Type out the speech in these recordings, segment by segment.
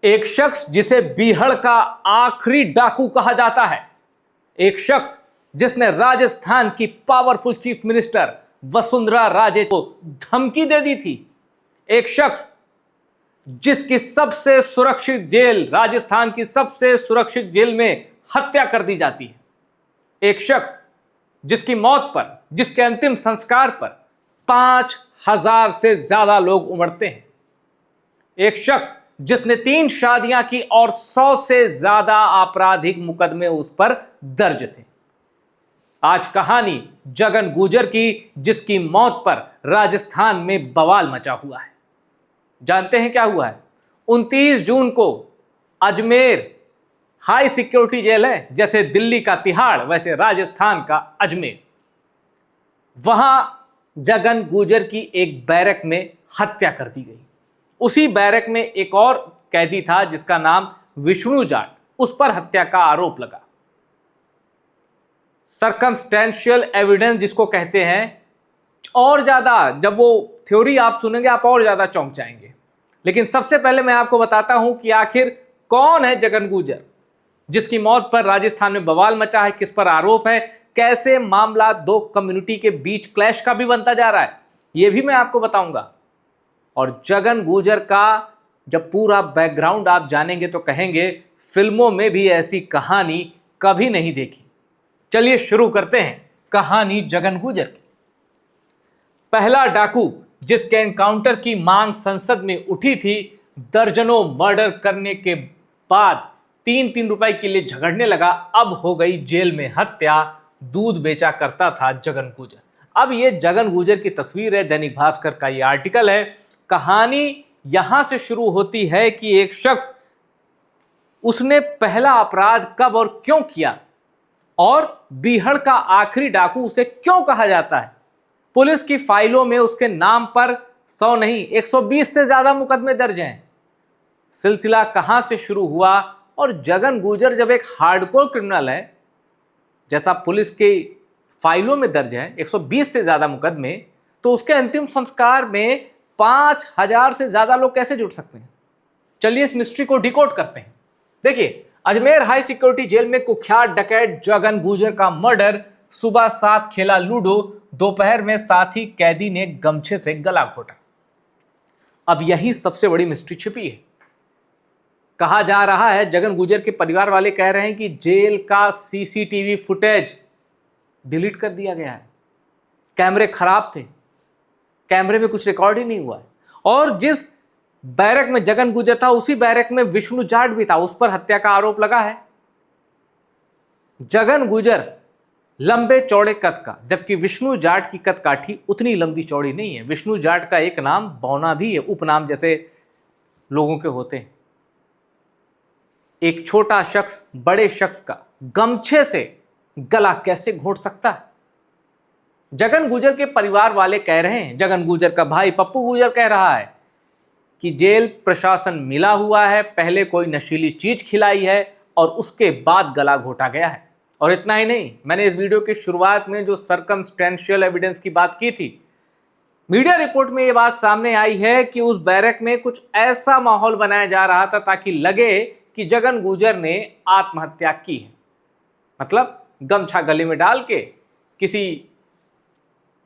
एक शख्स जिसे बीहड़ का आखिरी डाकू कहा जाता है, एक शख्स जिसने राजस्थान की powerful chief minister Vasundhara Raje को धमकी दे दी थी, एक शख्स जिसकी सबसे सुरक्षित जेल, राजस्थान की सबसे सुरक्षित जेल में हत्या कर दी जाती है, एक शख्स जिसकी मौत पर, जिसके अंतिम संस्कार पर 5,000 से ज्यादा लोग उमड़ते हैं, एक शख्स जिसने 3 शादियां की और 100 से ज्यादा आपराधिक मुकदमे उस पर दर्ज थे। आज कहानी जगन गुर्जर की, जिसकी मौत पर राजस्थान में बवाल मचा हुआ है। जानते हैं क्या हुआ है? 29 जून को अजमेर हाई सिक्योरिटी जेल है, जैसे दिल्ली का तिहाड़ वैसे राजस्थान का अजमेर, वहां जगन गुर्जर की एक बैरक में हत्या कर दी गई। उसी बैरक में एक और कैदी था जिसका नाम विष्णु जाट, उस पर हत्या का आरोप लगा। सर्कमस्टेंशियल एविडेंस जिसको कहते हैं, और ज्यादा जब वो थ्योरी आप सुनेंगे आप और ज्यादा चौंक जाएंगे। लेकिन सबसे पहले मैं आपको बताता हूं कि आखिर कौन है जगन गुर्जर, जिसकी मौत पर राजस्थान में बवाल मचा है, किस पर आरोप है, कैसे मामला दो कम्युनिटी के बीच क्लैश का भी बनता जा रहा है, यह भी मैं आपको बताऊंगा। और जगन गुर्जर का जब पूरा बैकग्राउंड आप जानेंगे तो कहेंगे फिल्मों में भी ऐसी कहानी कभी नहीं देखी। चलिए शुरू करते हैं कहानी जगन गुर्जर की। पहला डाकू जिसके एनकाउंटर की मांग संसद में उठी थी, दर्जनों मर्डर करने के बाद 3-3 रुपए के लिए झगड़ने लगा, अब हो गई जेल में हत्या, दूध बेचा करता था जगन गुर्जर। अब ये जगन गुर्जर की तस्वीर है, दैनिक भास्कर का ये आर्टिकल है। कहानी यहां से शुरू होती है कि एक शख्स, उसने पहला अपराध कब और क्यों किया, और बीहड़ का आखिरी डाकू उसे क्यों कहा जाता है। पुलिस की फाइलों में उसके नाम पर 100 नहीं 120 से ज्यादा मुकदमे दर्ज हैं। सिलसिला कहां से शुरू हुआ, और जगन गुर्जर जब एक हार्डकोर क्रिमिनल है, जैसा पुलिस की फाइलों में दर्ज है 120 से ज्यादा मुकदमे, तो उसके अंतिम संस्कार में 5,000 से ज्यादा लोग कैसे जुट सकते हैं। चलिए इस मिस्ट्री को डिकोड करते हैं। देखिए, अजमेर हाई सिक्योरिटी जेल में कुख्यात डकैत जगन गुर्जर का मर्डर। सुबह 7 खेला लूडो, दोपहर में साथी कैदी ने गमछे से गला घोटा। अब यही सबसे बड़ी मिस्ट्री छिपी है। कहा जा रहा है, जगन गुर्जर के परिवार वाले कह रहे हैं कि जेल का सीसीटीवी फुटेज डिलीट कर दिया गया है, कैमरे खराब थे, कैमरे में कुछ रिकॉर्ड ही नहीं हुआ है। और जिस बैरक में जगन गुर्जर था, उसी बैरक में विष्णु जाट भी था, उस पर हत्या का आरोप लगा है। जगन गुर्जर लंबे चौड़े कद का, जबकि विष्णु जाट की कद काठी उतनी लंबी चौड़ी नहीं है। विष्णु जाट का एक नाम बौना भी है, उपनाम जैसे लोगों के होते हैं। एक छोटा शख्स बड़े शख्स का गमछे से गला कैसे घोट सकता है? जगन गुर्जर के परिवार वाले कह रहे हैं, जगन गुर्जर का भाई पप्पू गुर्जर कह रहा है कि जेल प्रशासन मिला हुआ है, पहले कोई नशीली चीज खिलाई है और उसके बाद गला घोटा गया है। और इतना ही नहीं, मैंने इस वीडियो की शुरुआत में जो सर्कमस्टेंशियल एविडेंस की बात की थी, मीडिया रिपोर्ट में यह बात सामने आई है कि उस बैरक में कुछ ऐसा माहौल बनाया जा रहा था ताकि लगे कि जगन गुर्जर ने आत्महत्या की है। मतलब गमछा गले में डाल के किसी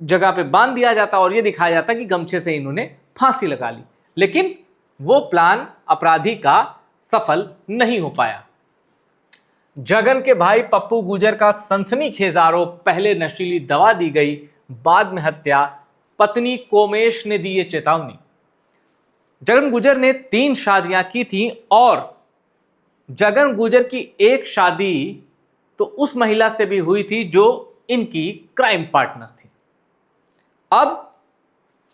जगह पे बांध दिया जाता और यह दिखाया जाता कि गमछे से इन्होंने फांसी लगा ली। लेकिन वो प्लान अपराधी का सफल नहीं हो पाया। जगन के भाई पप्पू गुर्जर का सनसनीखेज आरोप, पहले नशीली दवा दी गई, बाद में हत्या, पत्नी कोमेश ने दी ये चेतावनी। जगन गुर्जर ने 3 शादियां की थी और जगन गुर्जर की एक शादी तो उस महिला से भी हुई थी जो इनकी क्राइम पार्टनर थी। अब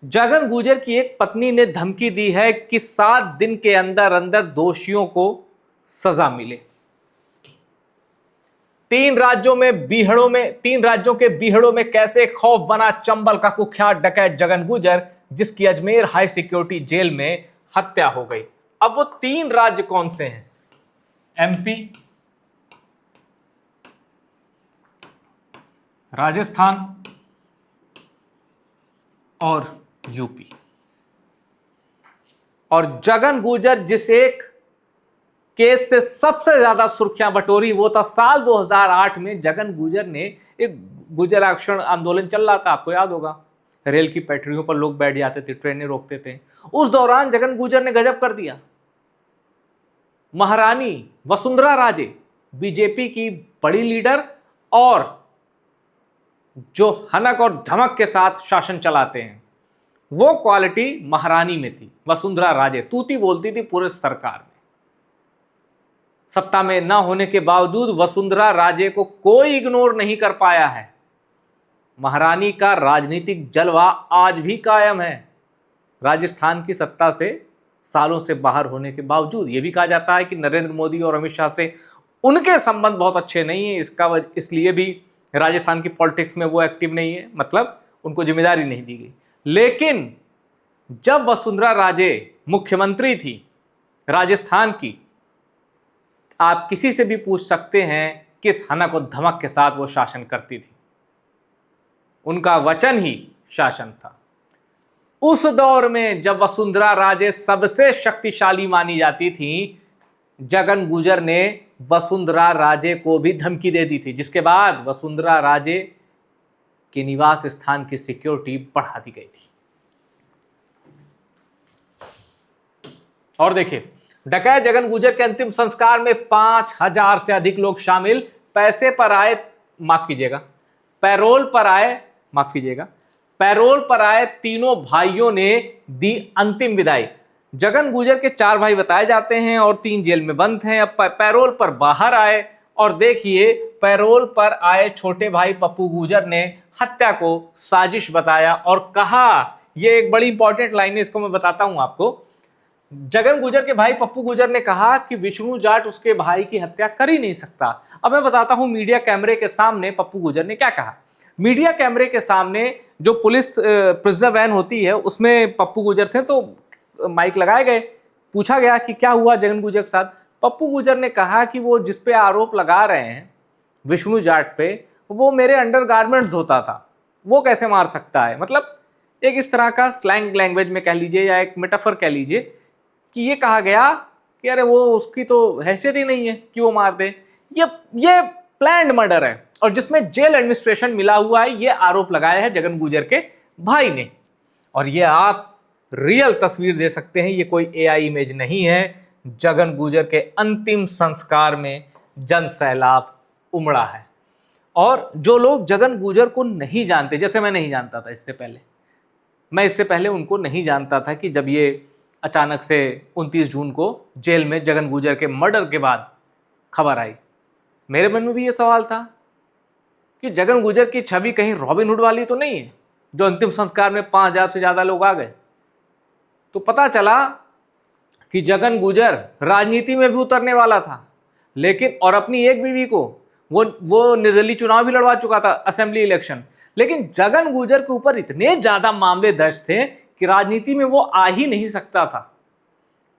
जगन गुर्जर की एक पत्नी ने धमकी दी है कि 7 दिन के अंदर अंदर दोषियों को सजा मिले। 3 राज्यों के बीहड़ों में कैसे खौफ बना चंबल का कुख्यात डकैत जगन गुर्जर, जिसकी अजमेर हाई सिक्योरिटी जेल में हत्या हो गई। अब वो 3 राज्य कौन से हैं? एमपी, राजस्थान और यूपी। और जगन गुर्जर जिस एक केस से सबसे ज्यादा सुर्खियां बटोरी वो था साल 2008 में। जगन गुजर ने, एक गुजर आरक्षण आंदोलन चल रहा था, आपको याद होगा, रेल की पटरियों पर लोग बैठ जाते थे, ट्रेनें रोकते थे। उस दौरान जगन गुजर ने गजब कर दिया। महारानी वसुंधरा राजे, बीजेपी की बड़ी लीडर और जो हनक और धमक के साथ शासन चलाते हैं, वो क्वालिटी महारानी में थी। वसुंधरा राजे तूती बोलती थी पूरे सरकार में। सत्ता में न होने के बावजूद वसुंधरा राजे को कोई इग्नोर नहीं कर पाया है। महारानी का राजनीतिक जलवा आज भी कायम है, राजस्थान की सत्ता से सालों से बाहर होने के बावजूद। यह भी कहा जाता है कि नरेंद्र मोदी और अमित शाह से उनके संबंध बहुत अच्छे नहीं है, इसलिए भी राजस्थान की पॉलिटिक्स में वो एक्टिव नहीं है, मतलब उनको जिम्मेदारी नहीं दी गई। लेकिन जब वसुंधरा राजे मुख्यमंत्री थी राजस्थान की, आप किसी से भी पूछ सकते हैं किस हनक और धमक के साथ वो शासन करती थी। उनका वचन ही शासन था। उस दौर में जब वसुंधरा राजे सबसे शक्तिशाली मानी जाती थी, जगन गुजर ने वसुंधरा राजे को भी धमकी दे दी थी, जिसके बाद वसुंधरा राजे के निवास स्थान की सिक्योरिटी बढ़ा दी गई थी। और देखिए, डकैत जगन गुजर के अंतिम संस्कार में 5000 से अधिक लोग शामिल। पैरोल पर आए तीनों भाइयों ने दी अंतिम विदाई। जगन गुजर के 4 भाई बताए जाते हैं और 3 जेल में बंद हैं। अब पैरोल पर बाहर आए और देखिए, पैरोल पर आए छोटे भाई पप्पू गुजर ने हत्या को साजिश बताया और कहा, यह एक बड़ी इंपॉर्टेंट लाइन है, इसको मैं बताता हूं आपको। जगन गुजर के भाई पप्पू गुजर ने कहा कि विष्णु जाट उसके भाई की हत्या कर ही नहीं सकता। अब मैं बताता हूं मीडिया कैमरे के सामने पप्पू गुजर ने क्या कहा। मीडिया कैमरे के सामने जो पुलिस प्रिजनर वैन होती है उसमें पप्पू गुजर थे, तो माइक लगाए गए, पूछा गया कि क्या हुआ जगन गुजर के साथ। पप्पू गुजर ने कहा कि वो जिस पे आरोप लगा रहे हैं विष्णु जाट पे, वो मेरे अंडरगारमेंट्स धोता था, वो कैसे मार सकता है। मतलब एक इस तरह का स्लैंग लैंग्वेज में कह लीजिए या एक मेटाफर कह लीजिए कि ये कहा गया कि अरे वो उसकी तो हैसियत ही नहीं है कि वो मार दे। ये प्लान्ड मर्डर है और जिसमें जेल एडमिनिस्ट्रेशन मिला हुआ है, ये आरोप लगाया है जगन गुजर के भाई ने। और ये आप रियल तस्वीर दे सकते हैं, ये कोई एआई इमेज नहीं है। जगन गुजर के अंतिम संस्कार में जन सैलाब उमड़ा है। और जो लोग जगन गुजर को नहीं जानते, जैसे मैं नहीं जानता था इससे पहले उनको नहीं जानता था कि जब ये अचानक से 29 जून को जेल में जगन गुजर के मर्डर के बाद खबर आई, मेरे मन में भी ये सवाल था कि जगन गुजर की छवि कहीं रॉबिन हुड वाली तो नहीं है, जो अंतिम संस्कार में 5000 से ज्यादा लोग आ गए। तो पता चला कि जगन गुजर राजनीति में भी उतरने वाला था, लेकिन और अपनी एक बीवी को वो निर्दलीय चुनाव भी लड़वा चुका था, असेंबली इलेक्शन। लेकिन जगन गुजर के ऊपर इतने ज्यादा मामले दर्ज थे कि राजनीति में वो आ ही नहीं सकता था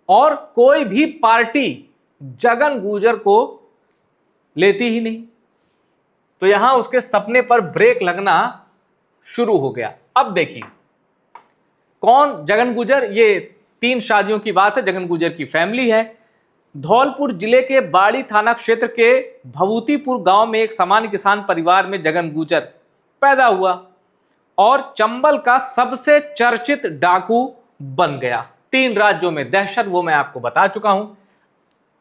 और कोई भी पार्टी जगन गुजर को लेती ही नहीं। तो यहां उसके सपने पर ब्रेक लगना शुरू हो गया। अब देखिए कौन जगन गुजर, ये 3 शादियों की बात है। जगन गुजर की फैमिली है। धौलपुर जिले के बाड़ी थाना क्षेत्र के भभूतिपुर गांव में एक सामान्य किसान परिवार में जगन गुजर पैदा हुआ और चंबल का सबसे चर्चित डाकू बन गया। 3 राज्यों में दहशत, वो मैं आपको बता चुका हूं।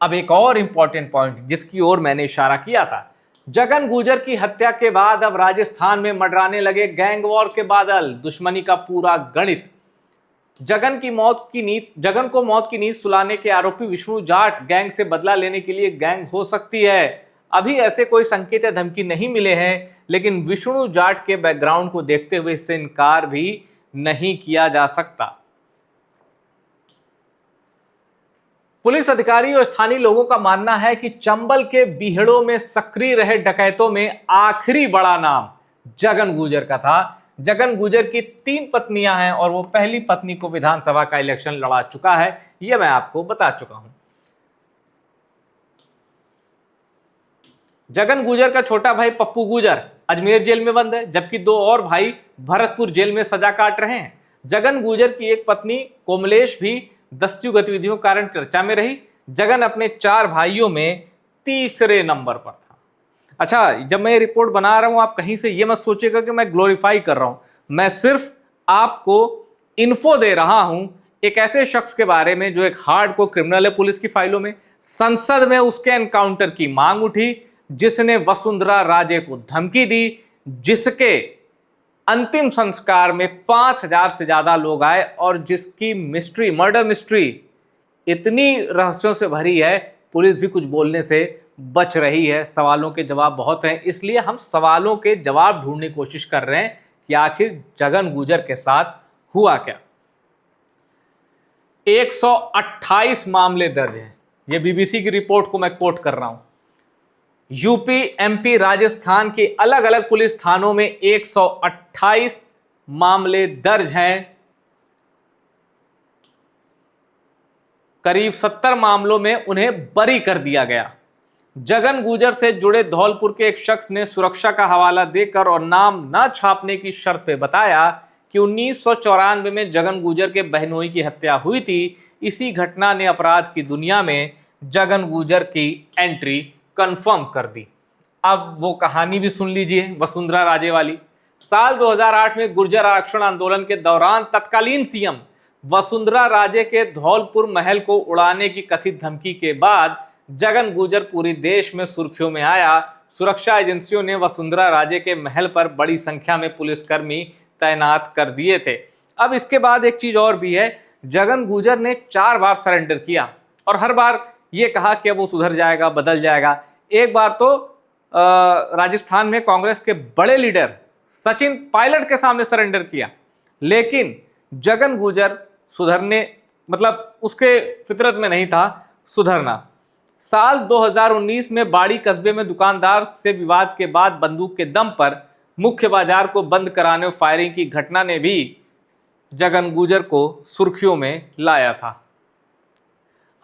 अब एक और इंपॉर्टेंट पॉइंट जिसकी ओर मैंने इशारा किया था, जगन गुजर की हत्या के बाद अब राजस्थान में मंडराने लगे गैंग वॉर के बादल, दुश्मनी का पूरा गणित। जगन को मौत की नींद सुलाने के आरोपी विष्णु जाट गैंग से बदला लेने के लिए गैंग हो सकती है। अभी ऐसे कोई संकेत या धमकी नहीं मिले हैं, लेकिन विष्णु जाट के बैकग्राउंड को देखते हुए इससे इनकार भी नहीं किया जा सकता। पुलिस अधिकारी और स्थानीय लोगों का मानना है कि चंबल के बीहड़ों में सक्रिय रहे डकैतों में आखिरी बड़ा नाम जगन गुजर का था। जगन गुजर की 3 पत्नियां हैं और वो पहली पत्नी को विधानसभा का इलेक्शन लड़ा चुका है, यह मैं आपको बता चुका हूं। जगन गुजर का छोटा भाई पप्पू गुजर अजमेर जेल में बंद है, जबकि 2 और भाई भरतपुर जेल में सजा काट रहे हैं। जगन गुजर की एक पत्नी कोमलेश भी दस्यु गतिविधियों के कारण चर्चा में रही। जगन अपने 4 भाइयों में तीसरे नंबर पर था। अच्छा, जब मैं ये रिपोर्ट बना रहा हूं, आप कहीं से ये मत सोचिएगा कि मैं ग्लोरीफाई कर रहा हूं, मैं सिर्फ आपको इन्फो दे रहा हूं एक ऐसे शख्स के बारे में जो एक हार्डकोर क्रिमिनल है। पुलिस की फाइलों में, संसद में उसके एनकाउंटर की मांग उठी, जिसने वसुंधरा राजे को धमकी दी, जिसके अंतिम संस्कार में 5000 से ज्यादा लोग आए और जिसकी मिस्ट्री, मर्डर मिस्ट्री इतनी रहस्यों से भरी है, पुलिस भी कुछ बोलने से बच रही है। सवालों के जवाब बहुत हैं, इसलिए हम सवालों के जवाब ढूंढने की कोशिश कर रहे हैं कि आखिर जगन गुजर के साथ हुआ क्या। 128 मामले दर्ज हैं, ये बीबीसी की रिपोर्ट को मैं कोट कर रहा हूं। यूपी, एमपी, राजस्थान के अलग अलग पुलिस थानों में 128 मामले दर्ज हैं। करीब 70 मामलों में उन्हें बरी कर दिया गया। जगन गुजर से जुड़े धौलपुर के एक शख्स ने सुरक्षा का हवाला देकर और नाम न छापने की शर्त पे बताया कि 1994 में जगन गुजर के बहनोई की हत्या हुई थी। इसी घटना ने अपराध की दुनिया में जगन गुजर की एंट्री कंफर्म कर दी। अब वो कहानी भी सुन लीजिए, वसुंधरा राजे वाली। साल 2008 में गुर्जर आरक्षण आंदोलन के दौरान तत्कालीन सीएम वसुंधरा राजे के धौलपुर महल को उड़ाने की कथित धमकी के बाद जगन गुजर पूरी देश में सुर्खियों में आया। सुरक्षा एजेंसियों ने वसुंधरा राजे के महल पर बड़ी संख्या में पुलिसकर्मी तैनात कर दिए थे। अब इसके बाद एक चीज और भी है, जगन गुजर ने 4 बार सरेंडर किया और हर बार ये कहा कि अब वो सुधर जाएगा, बदल जाएगा। एक बार तो राजस्थान में कांग्रेस के बड़े लीडर सचिन पायलट के सामने सरेंडर किया, लेकिन जगन गुजर सुधरने, मतलब उसके फितरत में नहीं था सुधरना। साल 2019 में बाड़ी कस्बे में दुकानदार से विवाद के बाद बंदूक के दम पर मुख्य बाजार को बंद कराने और फायरिंग की घटना ने भी जगन गुजर को सुर्खियों में लाया था।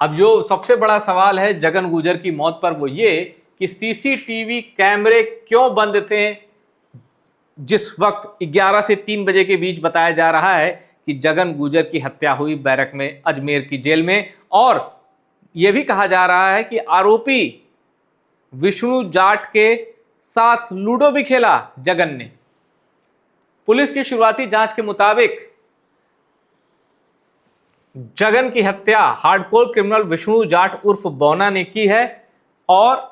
अब जो सबसे बड़ा सवाल है जगन गुजर की मौत पर, वो ये कि सीसीटीवी कैमरे क्यों बंद थे। जिस वक्त 11 से 3 बजे के बीच बताया जा रहा है कि जगन गुजर की हत्या हुई बैरक में, अजमेर की जेल में, और यह भी कहा जा रहा है कि आरोपी विष्णु जाट के साथ लूडो भी खेला जगन ने। पुलिस की शुरुआती जांच के मुताबिक जगन की हत्या हार्डकोर क्रिमिनल विष्णु जाट उर्फ बौना ने की है, और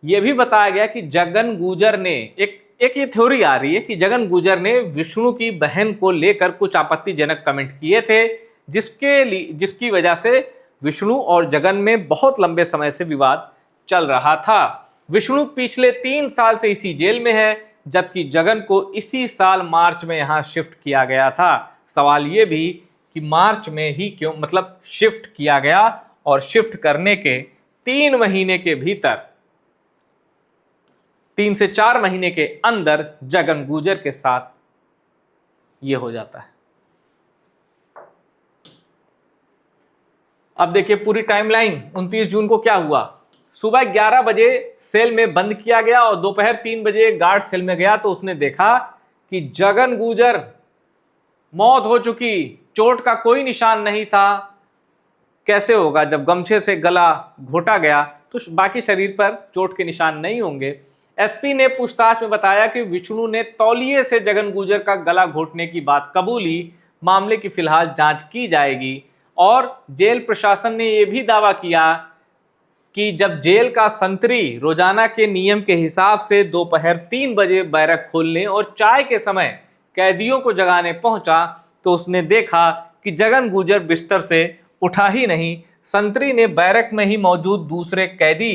यह भी बताया गया कि जगन गुजर ने एक ये थ्योरी आ रही है कि जगन गुजर ने विष्णु की बहन को लेकर कुछ आपत्तिजनक कमेंट किए थे, जिसकी वजह से विष्णु और जगन में बहुत लंबे समय से विवाद चल रहा था। विष्णु पिछले 3 साल से इसी जेल में है, जबकि जगन को इसी साल मार्च में यहां शिफ्ट किया गया था। सवाल यह भी कि मार्च में ही क्यों, मतलब शिफ्ट किया गया, और शिफ्ट करने के 3 महीने के भीतर, 3 से 4 महीने के अंदर जगन गुजर के साथ यह हो जाता है। अब देखिए पूरी टाइमलाइन। 29 जून को क्या हुआ, सुबह 11 बजे सेल में बंद किया गया और दोपहर 3 बजे गार्ड सेल में गया तो उसने देखा कि जगन गुजर मौत हो चुकी, चोट का कोई निशान नहीं था। कैसे होगा, जब गमछे से गला घोटा गया तो बाकी शरीर पर चोट के निशान नहीं होंगे। एसपी ने पूछताछ में बताया कि विष्णु ने तौलिए से जगन गुजर का गला घोटने की बात कबूली। मामले की फिलहाल जांच की जाएगी। और जेल प्रशासन ने यह भी दावा किया कि जब जेल का संतरी रोजाना के नियम के हिसाब से दोपहर 3 बजे बैरक खोलने और चाय के समय कैदियों को जगाने पहुंचा तो उसने देखा कि जगन गुजर बिस्तर से उठा ही नहीं। संतरी ने बैरक में ही मौजूद दूसरे कैदी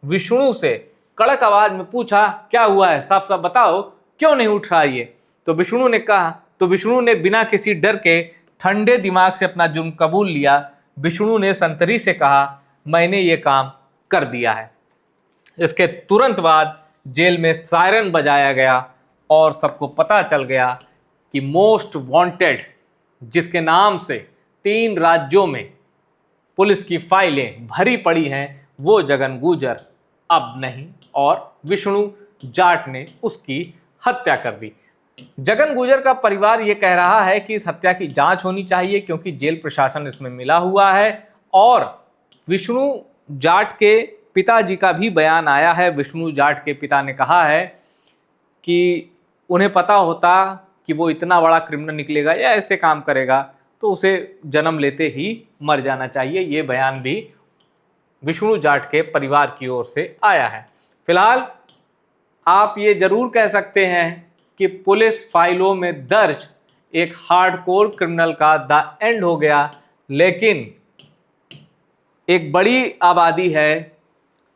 विष्णु से कड़क आवाज में पूछा, क्या हुआ है, साफ साफ बताओ, क्यों नहीं उठ रहा ये। तो विष्णु ने बिना किसी डर के ठंडे दिमाग से अपना जुर्म कबूल लिया। विष्णु ने संतरी से कहा, मैंने ये काम कर दिया है। इसके तुरंत बाद जेल में सायरन बजाया गया और सबको पता चल गया कि मोस्ट वांटेड, जिसके नाम से 3 राज्यों में पुलिस की फाइलें भरी पड़ी हैं, वो जगन गुजर अब नहीं, और विष्णु जाट ने उसकी हत्या कर दी। जगन गुजर का परिवार ये कह रहा है कि इस हत्या की जांच होनी चाहिए क्योंकि जेल प्रशासन इसमें मिला हुआ है और विष्णु जाट के पिताजी का भी बयान आया है। विष्णु जाट के पिता ने कहा है कि उन्हें पता होता कि वो इतना बड़ा क्रिमिनल निकलेगा या ऐसे काम करेगा तो उसे जन्म लेते ही मर जाना चाहिए। ये बयान भी विष्णु जाट के परिवार की ओर से आया है। फिलहाल आप ये जरूर कह सकते हैं कि पुलिस फाइलों में दर्ज एक हार्डकोर क्रिमिनल का द एंड हो गया, लेकिन एक बड़ी आबादी है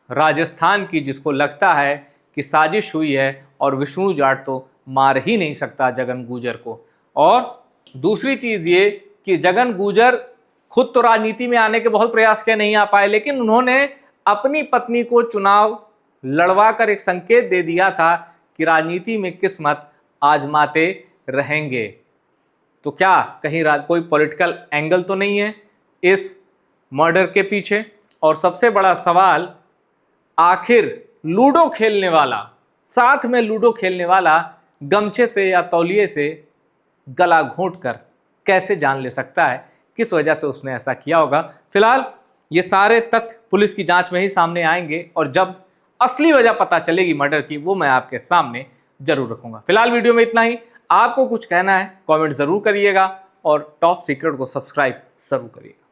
राजस्थान की जिसको लगता है कि साजिश हुई है और विष्णु जाट तो मार ही नहीं सकता जगन गुर्जर को। और दूसरी चीज़ ये कि जगन गुर्जर खुद तो राजनीति में आने के बहुत प्रयास किए, नहीं आ पाए, लेकिन उन्होंने अपनी पत्नी को चुनाव लड़वा कर एक संकेत दे दिया था कि राजनीति में किस्मत आजमाते रहेंगे। तो क्या कहीं कोई पॉलिटिकल एंगल तो नहीं है इस मर्डर के पीछे? और सबसे बड़ा सवाल, आखिर लूडो खेलने वाला, साथ में लूडो खेलने वाला गमछे से या तौलिए से गला घोंटकर कैसे जान ले सकता है? किस वजह से उसने ऐसा किया होगा? फिलहाल ये सारे तथ्य पुलिस की जांच में ही सामने आएंगे और जब असली वजह पता चलेगी मर्डर की, वो मैं आपके सामने जरूर रखूंगा। फिलहाल वीडियो में इतना ही। आपको कुछ कहना है कमेंट जरूर करिएगा और टॉप सीक्रेट को सब्सक्राइब जरूर करिएगा।